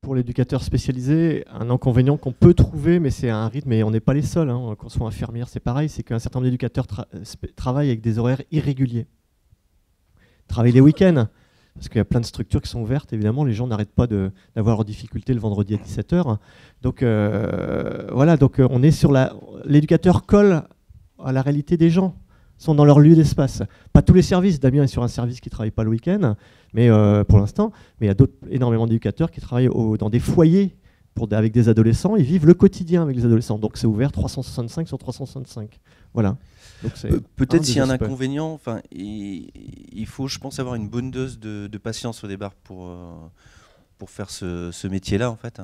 pour l'éducateur spécialisé, un inconvénient qu'on peut trouver, mais c'est un rythme, et on n'est pas les seuls, hein, qu'on soit infirmière, c'est pareil, c'est qu'un certain nombre d'éducateurs travaillent avec des horaires irréguliers. Travaillent les week-ends, parce qu'il y a plein de structures qui sont ouvertes, évidemment, les gens n'arrêtent pas d'avoir leurs difficultés le vendredi à 17h. Donc voilà, donc on est sur l'éducateur colle à la réalité des gens, sont dans leur lieu d'espace. Pas tous les services, Damien est sur un service qui ne travaille pas le week-end, mais pour l'instant, mais il y a énormément d'éducateurs qui travaillent dans des foyers avec des adolescents, ils vivent le quotidien avec les adolescents, donc c'est ouvert 365 sur 365. Voilà. Peut-être s'il y a un inconvénient, enfin, il faut, je pense, avoir une bonne dose de patience au départ pour faire ce métier-là, en fait.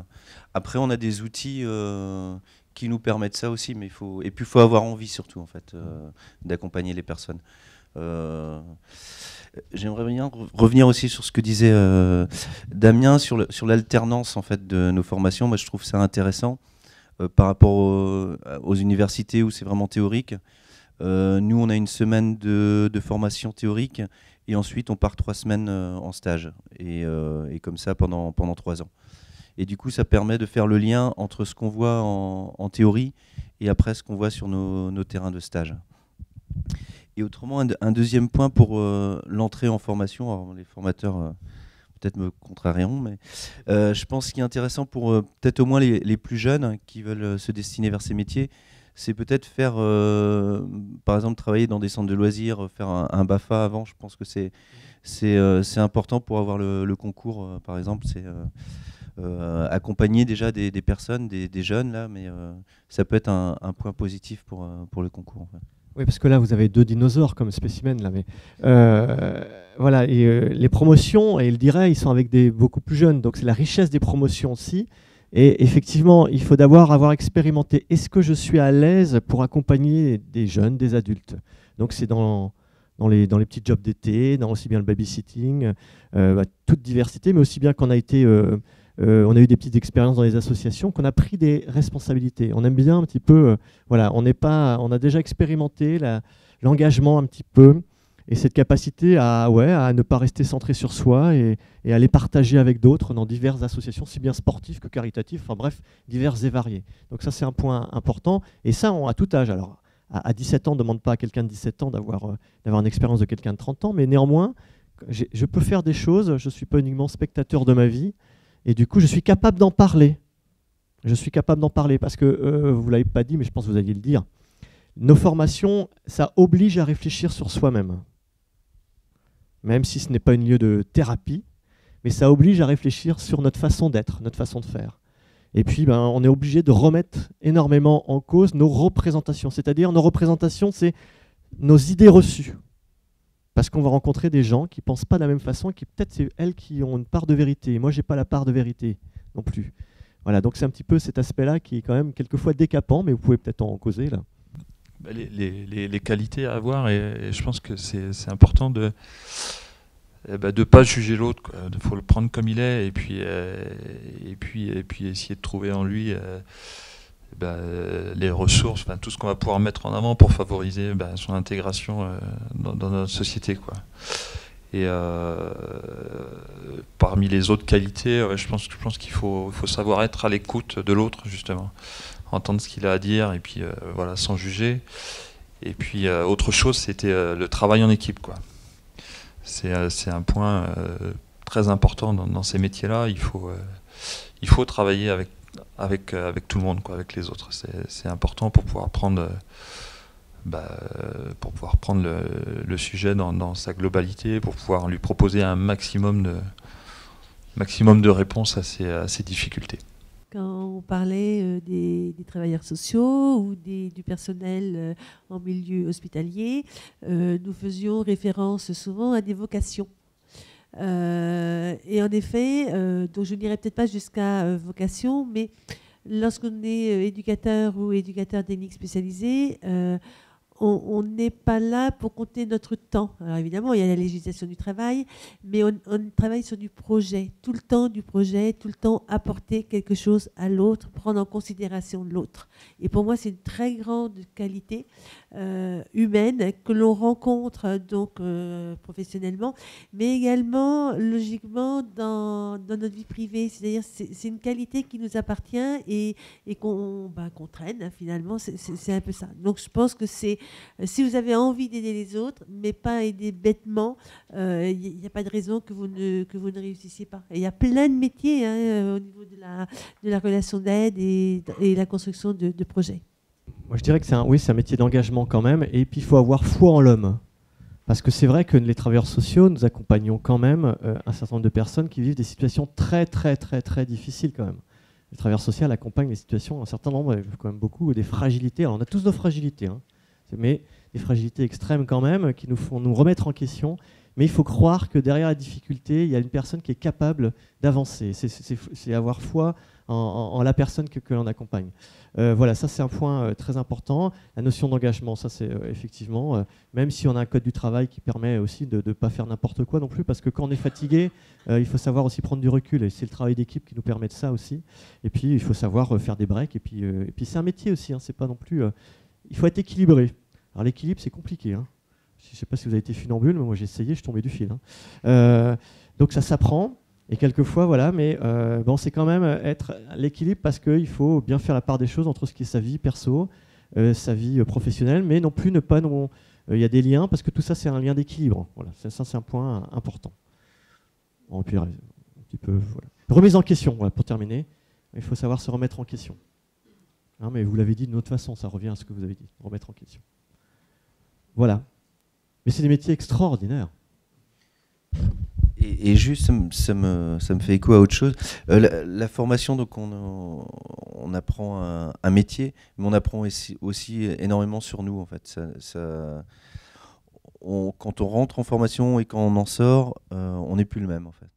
Après, on a des outils qui nous permettent ça aussi, mais et puis il faut avoir envie surtout, en fait, d'accompagner les personnes. J'aimerais bien revenir aussi sur ce que disait Damien sur l'alternance, en fait, de nos formations. Moi, je trouve ça intéressant par rapport aux universités où c'est vraiment théorique. Nous, on a une semaine de formation théorique et ensuite on part 3 semaines en stage et comme ça pendant 3 ans. Et du coup, ça permet de faire le lien entre ce qu'on voit en théorie et après ce qu'on voit sur nos terrains de stage. Et autrement, un deuxième point pour l'entrée en formation, alors les formateurs peut-être me contrarieront, mais je pense qu'il est intéressant pour peut-être au moins les plus jeunes qui veulent se destiner vers ces métiers, c'est peut-être faire, par exemple, travailler dans des centres de loisirs, faire un BAFA avant. Je pense que c'est important pour avoir le concours, par exemple. C'est accompagner déjà des personnes, des jeunes, là, mais ça peut être un point positif pour le concours. En fait. Oui, parce que là, vous avez 2 dinosaures comme spécimens, là, mais voilà, et les promotions, et il dirait, ils sont avec des beaucoup plus jeunes, donc c'est la richesse des promotions aussi. Et effectivement, il faut d'abord avoir expérimenté. Est-ce que je suis à l'aise pour accompagner des jeunes, des adultes? Donc c'est dans les petits jobs d'été, dans aussi bien le babysitting, toute diversité, mais aussi bien qu'on a été... on a eu des petites expériences dans les associations, qu'on a pris des responsabilités. On aime bien un petit peu, voilà, on a déjà expérimenté l'engagement un petit peu, et cette capacité à ne pas rester centré sur soi et à les partager avec d'autres dans diverses associations, si bien sportives que caritatives, enfin bref, diverses et variées. Donc ça, c'est un point important, et ça, à tout âge. Alors, à 17 ans, on ne demande pas à quelqu'un de 17 ans d'avoir une expérience de quelqu'un de 30 ans, mais néanmoins, je peux faire des choses, je ne suis pas uniquement spectateur de ma vie, et du coup, je suis capable d'en parler. Je suis capable d'en parler parce que, vous ne l'avez pas dit, mais je pense que vous alliez le dire, nos formations, ça oblige à réfléchir sur soi-même. Même si ce n'est pas un lieu de thérapie, mais ça oblige à réfléchir sur notre façon d'être, notre façon de faire. Et puis, on est obligé de remettre énormément en cause nos représentations. C'est-à-dire, nos représentations, c'est nos idées reçues. Parce qu'on va rencontrer des gens qui ne pensent pas de la même façon et qui, peut-être, c'est elles qui ont une part de vérité. Moi, je n'ai pas la part de vérité non plus. Voilà, donc c'est un petit peu cet aspect-là qui est quand même quelquefois décapant, mais vous pouvez peut-être en causer, là. Les qualités à avoir, et je pense que c'est important de pas juger l'autre. Il faut le prendre comme il est, et puis essayer de trouver en lui les ressources, tout ce qu'on va pouvoir mettre en avant pour favoriser son intégration dans notre société, quoi. Et parmi les autres qualités, je pense qu'il faut savoir être à l'écoute de l'autre, justement, entendre ce qu'il a à dire, et puis voilà, sans juger. Et puis autre chose, c'était le travail en équipe, quoi. C'est un point très important dans ces métiers-là. Il faut travailler avec tout le monde, quoi, avec les autres. C'est important pour pouvoir prendre le sujet dans sa globalité, pour pouvoir lui proposer un maximum de réponses à ces difficultés. Quand on parlait des travailleurs sociaux ou du personnel en milieu hospitalier, nous faisions référence souvent à des vocations. Et en effet, donc je n'irai peut-être pas jusqu'à vocation, mais lorsqu'on est éducateur ou éducateur technique spécialisé, on n'est pas là pour compter notre temps. Alors évidemment, il y a la législation du travail, mais on travaille sur du projet, tout le temps du projet, tout le temps apporter quelque chose à l'autre, prendre en considération l'autre. Et pour moi, c'est une très grande qualité humaine que l'on rencontre donc professionnellement, mais également logiquement dans notre vie privée. C'est-à-dire c'est une qualité qui nous appartient et qu'on traîne, hein, finalement. C'est un peu ça. Donc je pense que c'est si vous avez envie d'aider les autres, mais pas aider bêtement, il n'y a pas de raison que vous ne réussissiez pas. Et il y a plein de métiers au niveau de la relation d'aide et la construction de projets. Moi, je dirais que c'est un métier d'engagement quand même. Et puis, il faut avoir foi en l'homme. Parce que c'est vrai que les travailleurs sociaux, nous accompagnons quand même un certain nombre de personnes qui vivent des situations très, très, très, très difficiles quand même. Les travailleurs sociaux accompagnent les situations, un certain nombre, quand même beaucoup, des fragilités. Alors, on a tous nos fragilités, hein, mais des fragilités extrêmes quand même, qui nous font nous remettre en question. Mais il faut croire que derrière la difficulté, il y a une personne qui est capable d'avancer. C'est avoir foi en la personne que l'on accompagne. Voilà, ça c'est un point très important. La notion d'engagement, ça c'est effectivement, même si on a un code du travail qui permet aussi de ne pas faire n'importe quoi non plus, parce que quand on est fatigué, il faut savoir aussi prendre du recul, et c'est le travail d'équipe qui nous permet de ça aussi. Et puis il faut savoir faire des breaks, et puis c'est un métier aussi, hein, c'est pas non plus... il faut être équilibré. Alors l'équilibre c'est compliqué, hein. Je ne sais pas si vous avez été funambule, mais moi j'ai essayé, je tombais du fil, hein. Donc ça s'apprend. Et quelquefois, voilà, mais bon, c'est quand même être l'équilibre parce qu'il faut bien faire la part des choses entre ce qui est sa vie perso, sa vie professionnelle, mais non plus ne pas... Il y a des liens, parce que tout ça, c'est un lien d'équilibre. Voilà, ça c'est un point important. Bon, et puis, un petit peu, voilà. Remise en question, voilà, pour terminer. Il faut savoir se remettre en question. Hein, mais vous l'avez dit d'une autre façon, ça revient à ce que vous avez dit, remettre en question. Voilà. Mais c'est des métiers extraordinaires. Et juste, ça me fait écho à autre chose. La formation, donc on apprend un métier, mais on apprend aussi énormément sur nous, en fait. Quand on rentre en formation et quand on en sort, on n'est plus le même, en fait.